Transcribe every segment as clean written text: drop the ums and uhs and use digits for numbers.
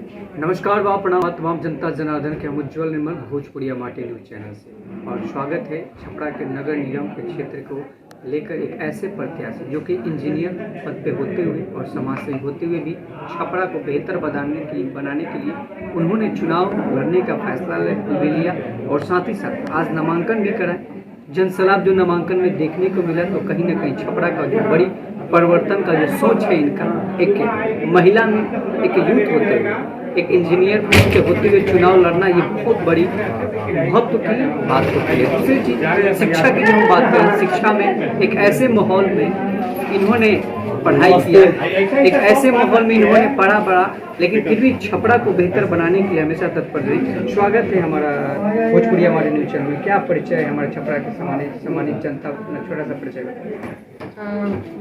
नमस्कार व प्रणाम तमाम जनता जनार्दन के हम उज्जवल निर्मल भोजपुरिया माटी न्यूज चैनल से और स्वागत है छपरा के नगर निगम के क्षेत्र को लेकर एक ऐसे प्रत्याशी जो कि इंजीनियर पद पे होते हुए और समाज सेवी होते हुए भी छपरा को बेहतर बनाने के लिए उन्होंने चुनाव लड़ने का फैसला ले लिया और साथ ही साथ आज नामांकन भी कराए। जनसलाब जो नामांकन में देखने को मिला तो कहीं ना कहीं छपरा का जो बड़ी परिवर्तन का जो सोच है इनका, एक महिला में एक यूथ होते हुए एक इंजीनियर के होते हुए चुनाव लड़ना, ये बहुत बड़ी महत्व की बात होती है। दूसरी चीज शिक्षा की जो हम बात करें, शिक्षा में एक ऐसे माहौल में इन्होंने पढ़ाई किया, एक ऐसे माहौल में इन्होंने पढ़ा, लेकिन फिर भी छपरा को बेहतर बनाने के लिए हमेशा तत्पर रही। स्वागत है हमारा भोजपुरिया हमारे न्यूज चैनल में। क्या परिचय है हमारे छपरा के सम्मानित जनता, अपना छोटा सा परिचय।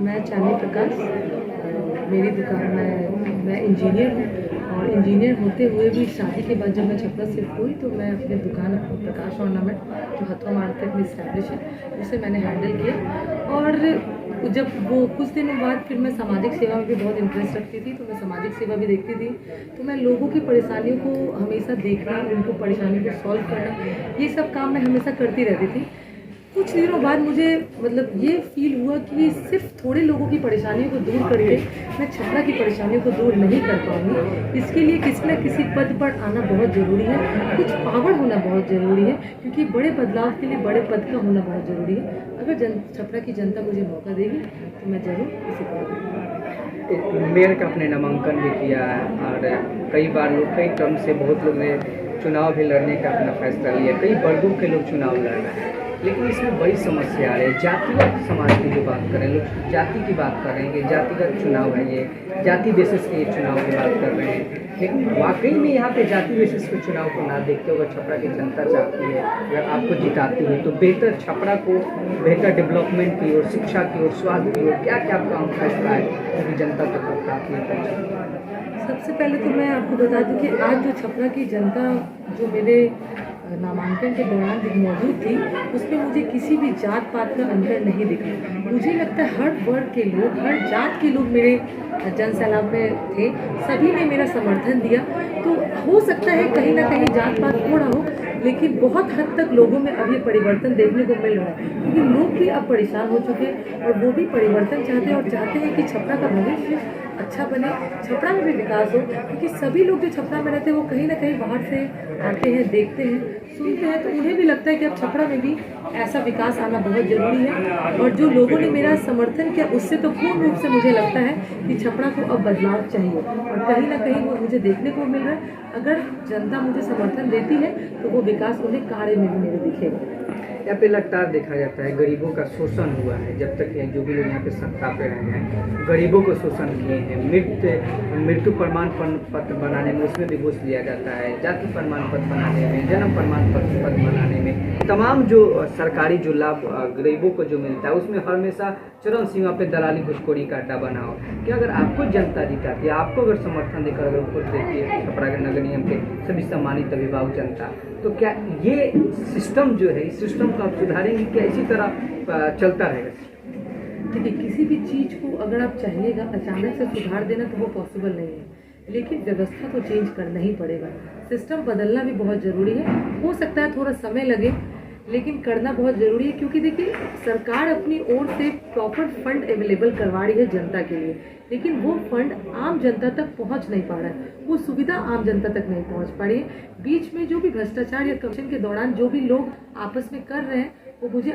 मैं चांदनी प्रकाश, मेरी दुकान में मैं इंजीनियर हूँ और इंजीनियर होते हुए भी शादी के बाद जब मैं छपरा शिफ्ट हुई तो मैं अपनी दुकान प्रकाश ऑर्नामेंट जो हथवा मार्केट में इस्टेब्लिश है उसे मैंने हैंडल किया। और जब वो कुछ दिनों बाद फिर मैं सामाजिक सेवा में भी बहुत इंटरेस्ट रखती थी, तो मैं सामाजिक सेवा भी देखती थी। तो मैं लोगों की परेशानियों को हमेशा देखना, उनको परेशानियों को सॉल्व करना, ये सब काम मैं हमेशा करती रहती थी। कुछ दिनों बाद मुझे ये फील हुआ कि सिर्फ थोड़े लोगों की परेशानियों को दूर करके मैं छपरा की परेशानियों को दूर नहीं कर पाऊंगी। इसके लिए किसी न किसी पद पर आना बहुत ज़रूरी है, कुछ पावर होना बहुत ज़रूरी है, क्योंकि बड़े बदलाव के लिए बड़े पद का होना बहुत ज़रूरी है। अगर छपरा की जनता मुझे मौका देगी तो मैं ज़रूर इसी पर। मेयर का अपने नामांकन भी किया है और कई बार लोग कई टर्म से बहुत लोग ने चुनाव भी लड़ने का अपना फैसला लिया, कई वर्गों के लोग चुनाव लड़ रहे हैं, लेकिन इसमें बड़ी समस्या आ रही है। जातिगत समाज की जो बात करें, लोग जाति की बात कर रहे हैं कि जातिगत चुनाव है, ये जाति बेसिस के चुनाव की बात कर रहे हैं, लेकिन वाकई में यहाँ पे जाति बेसिस के चुनाव को ना देखते हुए छपरा की जनता चाहती है अगर आपको जिताती है तो बेहतर छपरा को बेहतर डेवलपमेंट की ओर, शिक्षा की ओर, स्वास्थ्य की ओर क्या क्या काम फैसला है क्योंकि जनता तक प्राथमिकता है। सबसे पहले तो मैं आपको बता दूं कि आज जो छपरा की जनता जो मेरे नामांकन के दौरान मौजूद थी उसमें मुझे किसी भी जात पात का अंतर नहीं दिखा। मुझे लगता है हर वर्ग के लोग, हर जात के लोग मेरे जनसैलाब में थे, सभी ने मेरा समर्थन दिया। तो हो सकता है कहीं ना कहीं जात पात थोड़ा हो, लेकिन बहुत हद तक लोगों में अब ये परिवर्तन देखने को मिल रहा है, क्योंकि लोग भी अब परेशान हो चुके हैं और वो भी परिवर्तन चाहते हैं और चाहते हैं कि छपरा का भविष्य अच्छा बने, छपरा में भी विकास हो। क्योंकि सभी लोग जो छपरा में रहते हैं वो कहीं ना कहीं बाहर से आते हैं, देखते हैं, सुनते हैं, तो उन्हें भी लगता है कि अब छपरा में भी ऐसा विकास आना बहुत ज़रूरी है। और जो लोगों ने मेरा समर्थन किया उससे तो पूर्ण रूप से मुझे लगता है कि छपरा को अब बदलाव चाहिए और कहीं ना कहीं वो मुझे देखने को मिल रहा है। अगर जनता मुझे समर्थन देती है तो वो विकास उन्हें कार्य में भी मेरे दिखेगा। यहाँ पे लगातार देखा जाता है गरीबों का शोषण हुआ है, जब तक जो भी लोग यहाँ पे सत्ता पे रहे हैं गरीबों को शोषण किए हैं। मृत्यु प्रमाण पत्र बनाने में उसमें भी घूस लिया जाता है, जाति प्रमाण पत्र बनाने में, जन्म प्रमाण पत्र बनाने में, तमाम जो सरकारी जो लाभ गरीबों को जो मिलता है उसमें हमेशा चरम सीमा पे दलाली घुसखोरी का अड्डा बना हो। कि अगर आपको जनता जिताती है, आपको अगर समर्थन देकर अगर खुद देती है छपरा के नगर निगम के सभी सम्मानित अभिभावक जनता, तो क्या ये सिस्टम जो है इस सिस्टम को आप सुधारेंगे, क्या इसी तरह चलता रहेगा? देखिए, किसी भी चीज़ को अगर आप चाहिएगा अचानक से सुधार देना तो वो पॉसिबल नहीं है, लेकिन व्यवस्था तो चेंज करना ही पड़ेगा। सिस्टम बदलना भी बहुत ज़रूरी है, हो सकता है थोड़ा समय लगे लेकिन करना बहुत ज़रूरी है। क्योंकि देखिए, सरकार अपनी ओर से प्रॉपर फंड अवेलेबल करवा रही है जनता के लिए, लेकिन वो फंड आम जनता तक पहुंच नहीं पा रहा है, वो सुविधा आम जनता तक नहीं पहुंच पा रही है। बीच में जो भी भ्रष्टाचार या करप्शन के दौरान जो भी लोग आपस में कर रहे हैं वो मुझे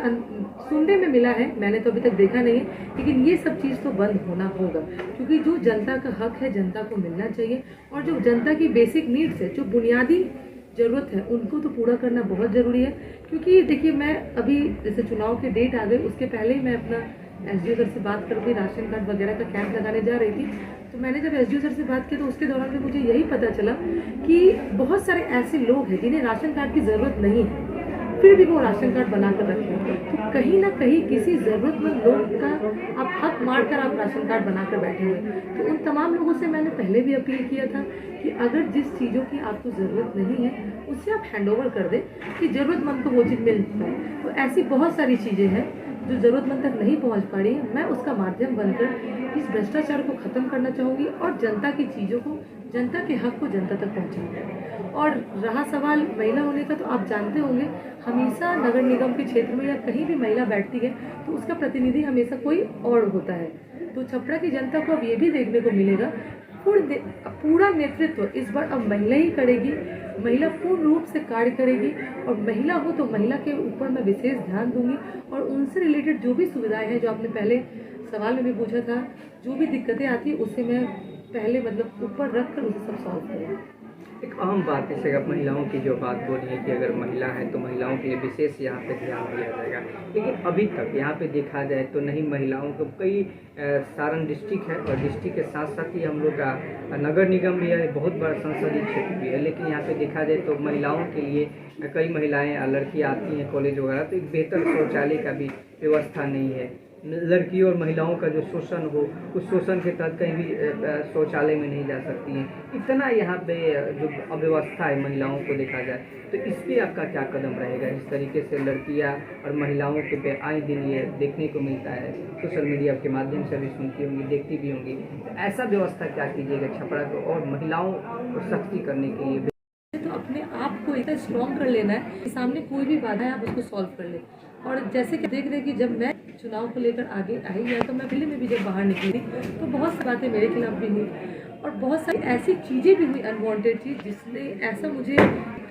सुनने में मिला है, मैंने तो अभी तक देखा नहीं है, लेकिन ये सब चीज़ तो बंद होना होगा। क्योंकि जो जनता का हक है जनता को मिलना चाहिए और जो जनता की बेसिक नीड्स है, जो बुनियादी ज़रूरत है, उनको तो पूरा करना बहुत ज़रूरी है। क्योंकि देखिए, मैं अभी जैसे चुनाव के डेट आ गए उसके पहले ही मैं अपना एसडीओ सर से बात करके राशन कार्ड वगैरह का कैंप लगाने जा रही थी। तो मैंने जब एसडीओ सर से बात की तो उसके दौरान भी मुझे यही पता चला कि बहुत सारे ऐसे लोग हैं जिन्हें राशन कार्ड की ज़रूरत नहीं है, फिर भी वो राशन कार्ड बना कर रखे हैं। तो कहीं ना कहीं किसी ज़रूरतमंद लोग का आप हक मार कर आप राशन कार्ड बना कर बैठे हुए। तो उन तमाम लोगों से मैंने पहले भी अपील किया था कि अगर जिस चीज़ों की आपको ज़रूरत नहीं है उससे आप हैंडओवर कर दें कि ज़रूरतमंद को वो चीज़ मिल पाए। तो ऐसी बहुत सारी चीज़ें हैं जो ज़रूरतमंद तक नहीं पहुंच पा रही है। मैं उसका माध्यम बनकर इस भ्रष्टाचार को ख़त्म करना चाहूँगी और जनता की चीज़ों को जनता के हक को जनता तक पहुंचाते हैं। और रहा सवाल महिला होने का, तो आप जानते होंगे हमेशा नगर निगम के क्षेत्र में या कहीं भी महिला बैठती है तो उसका प्रतिनिधि हमेशा कोई और होता है। तो छपरा की जनता को अब ये भी देखने को मिलेगा पूरा नेतृत्व इस बार अब महिला ही करेगी, महिला पूर्ण रूप से कार्य करेगी। और महिला हो तो महिला के ऊपर मैं विशेष ध्यान दूंगी और उनसे रिलेटेड जो भी सुविधाएं हैं, जो आपने पहले सवाल में भी पूछा था, जो भी दिक्कतें आती है उसे मैं पहले मतलब ऊपर रख कर उसे सब सॉल्व करूँ। एक अहम बात है जैसे महिलाओं की जो बात बोली है कि अगर महिला है तो महिलाओं के लिए विशेष यहाँ पे ध्यान दिया जाएगा, लेकिन अभी तक यहाँ पे देखा जाए तो नहीं महिलाओं को कई सारण डिस्ट्रिक्ट है और डिस्ट्रिक्ट के साथ साथ ही हम लोग का नगर निगम भी है, बहुत बड़ा संसदीय क्षेत्र भी है, लेकिन यहाँ पे देखा जाए तो महिलाओं के लिए कई महिलाएँ लड़कियाँ आती हैं कॉलेज वगैरह, तो एक बेहतर शौचालय का भी व्यवस्था नहीं है। लड़कियों और महिलाओं का जो शोषण हो उस शोषण के तहत कहीं भी शौचालय में नहीं जा सकती हैं। इतना यहाँ पे जो अव्यवस्था है महिलाओं को देखा जाए तो इस पर आपका क्या कदम रहेगा? इस तरीके से लड़कियाँ और महिलाओं के पे आए दिन ये देखने को मिलता है, सोशल मीडिया के माध्यम से भी सुनती होंगी, देखती भी होंगी, तो ऐसा व्यवस्था क्या कीजिएगा छपरा को और महिलाओं को सख्ती करने के लिए? तो अपने आप को इतना स्ट्रॉन्ग कर लेना है कि सामने कोई भी बाधा है आप उसको सॉल्व कर ले। और जैसे कि देख रहे कि जब मैं चुनाव को लेकर आगे आई या तो मैं दिल्ली में भी जब बाहर निकली तो बहुत सी बातें मेरे खिलाफ भी हुई और बहुत सारी ऐसी चीज़ें भी हुई अनवांटेड चीज़, जिसने ऐसा मुझे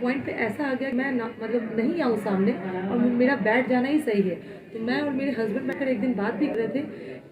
पॉइंट पे ऐसा आ गया मैं मतलब नहीं आऊँ सामने और मेरा बैठ जाना ही सही है। तो मैं और मेरे हस्बैंड बैठकर एक दिन बात भी कर रहे थे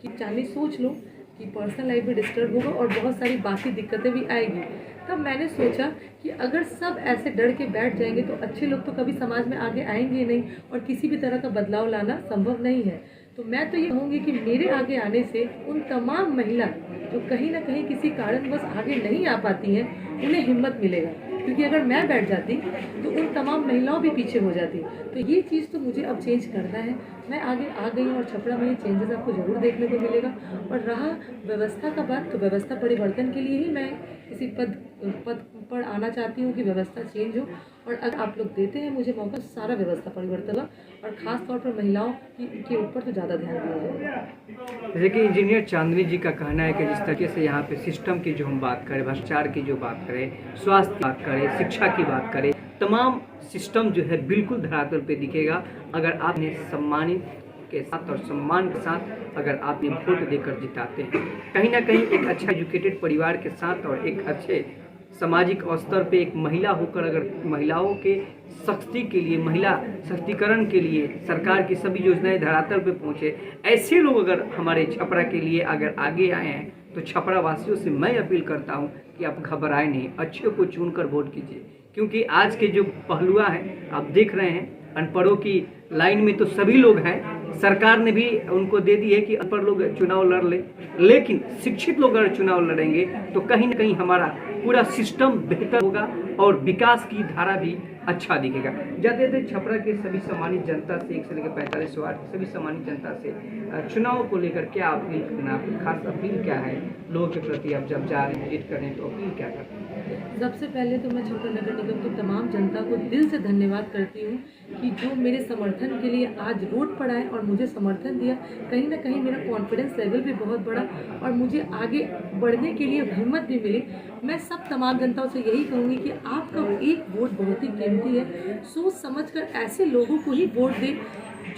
कि चांदी सोच लो कि पर्सनल लाइफ भी डिस्टर्ब होगा और बहुत सारी बाकी दिक्कतें भी आएगी। तब मैंने सोचा कि अगर सब ऐसे डर के बैठ जाएंगे तो अच्छे लोग तो कभी समाज में आगे आएंगे नहीं और किसी भी तरह का बदलाव लाना संभव नहीं है। तो मैं तो ये कहूँगी कि मेरे आगे आने से उन तमाम महिला जो कहीं ना कहीं किसी कारणवश आगे नहीं आ पाती हैं उन्हें हिम्मत मिलेगा, क्योंकि अगर मैं बैठ जाती तो उन तमाम महिलाओं भी पीछे हो जाती। तो ये चीज़ तो मुझे अब चेंज करना है। मैं आगे आ गई हूँ और छपरा में ये चेंजेस आपको ज़रूर देखने को मिलेगा। और रहा व्यवस्था का बात, तो व्यवस्था परिवर्तन के लिए ही मैं किसी पद पर आना चाहती हूँ कि व्यवस्था चेंज हो। और अगर आप लोग देते हैं मुझे मौका, सारा व्यवस्था परिवर्तन होगा और ख़ास तौर पर महिलाओं के ऊपर तो ज़्यादा ध्यान दिया जाएगा। जैसे कि इंजीनियर चांदनी जी का कहना है कि जिस तरीके से यहाँ पे सिस्टम की जो हम बात करें, भ्रष्टाचार की जो बात करें, स्वास्थ्य की बात करें, शिक्षा की बात करें, तमाम सिस्टम जो है बिल्कुल धरातल पे दिखेगा अगर आपने सम्मानित के साथ और सम्मान के साथ अगर आपने वोट देकर जिताते हैं। कहीं ना कहीं एक अच्छा एजुकेटेड परिवार के साथ और एक अच्छे सामाजिक स्तर पे एक महिला होकर अगर महिलाओं के सख्ती के लिए, महिला सशक्तिकरण के लिए सरकार की सभी योजनाएं धरातल पे पहुंचे, ऐसे लोग अगर हमारे छपरा के लिए अगर आगे आए हैं तो छपरा वासियों से मैं अपील करता हूं कि आप घबराएं नहीं, अच्छे को चुनकर वोट कीजिए। क्योंकि आज के जो पहलुआ हैं आप देख रहे हैं, अनपढ़ों की लाइन में तो सभी लोग हैं, सरकार ने भी उनको दे दी है कि अनपढ़ लोग चुनाव लड़ ले, लेकिन शिक्षित लोग अगर चुनाव लड़ेंगे तो कहीं ना कहीं हमारा पूरा सिस्टम बेहतर होगा और विकास की धारा भी अच्छा दिखेगा। जाते थे छपरा के सभी सम्मानित जनता से, 1 से लेकर 45 वार्ड के सभी सम्मानित जनता से चुनाव को लेकर क्या अपील करना, खास अपील क्या है लोगों के प्रति? आप जब जा रहे हैं विजिट करें तो अपील क्या करते हैं? सबसे पहले तो मैं छपरा नगर निगम की तमाम जनता को दिल से धन्यवाद करती हूँ कि जो मेरे समर्थन के लिए आज रोड पर आए और मुझे समर्थन दिया। कहीं ना कहीं मेरा कॉन्फिडेंस लेवल भी बहुत बढ़ा और मुझे आगे बढ़ने के लिए हिम्मत भी मिली। मैं सब तमाम जनताओं से यही कहूँगी कि आपका एक वोट बहुत ही कीमती है। सोच समझकर ऐसे लोगों को ही वोट दें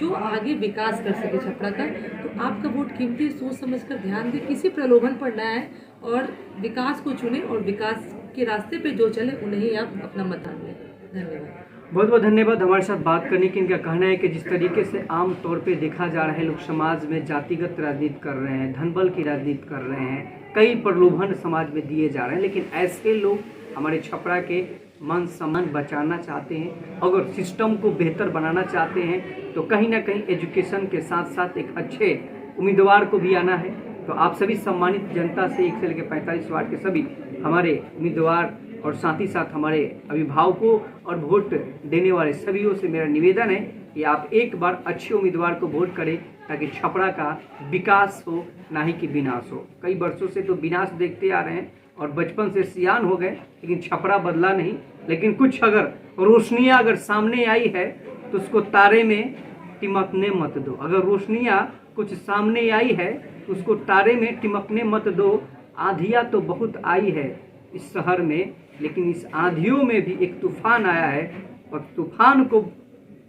जो आगे विकास कर सके छपरा का। तो आपका वोट कीमती, सोच समझकर ध्यान दें, किसी प्रलोभन पर न आए और विकास को चुने और विकास के रास्ते पे जो चले उन्हें ही आप अपना मतदान दें। धन्यवाद। बहुत बहुत धन्यवाद हमारे साथ बात करने की। इनका कहना है कि जिस तरीके से आम तौर पे देखा जा रहा है लोग समाज में जातिगत राजनीति कर रहे हैं, धनबल की राजनीति कर रहे हैं, कई प्रलोभन समाज में दिए जा रहे हैं, लेकिन ऐसे लोग हमारे छपरा के मान सम्मान बचाना चाहते हैं, अगर सिस्टम को बेहतर बनाना चाहते हैं तो कहीं ना कहीं एजुकेशन के साथ साथ एक अच्छे उम्मीदवार को भी आना है। तो आप सभी सम्मानित जनता से 1 से लेकर 45 वार्ड के सभी हमारे उम्मीदवार और साथ ही साथ हमारे अभिभावकों और वोट देने वाले सभी से मेरा निवेदन है कि आप एक बार अच्छे उम्मीदवार को वोट करें ताकि छपरा का विकास हो, ना ही कि विनाश हो। कई वर्षों से तो विनाश देखते आ रहे हैं और बचपन से सियान हो गए, लेकिन छपरा बदला नहीं। लेकिन कुछ अगर रोशनियाँ अगर सामने आई है तो उसको तारे में टिमकने मत दो। अगर रोशनियाँ कुछ सामने आई है तो उसको तारे में टिमकने मत दो। आंधियाँ तो बहुत आई है इस शहर में, लेकिन इस आंधियों में भी एक तूफान आया है और तूफान को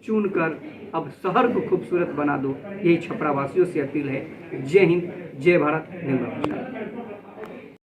चुनकर अब शहर को खूबसूरत बना दो, यही छपरा वासियों से अपील है। जय हिंद, जय भारत, निर्मल प्रसाद।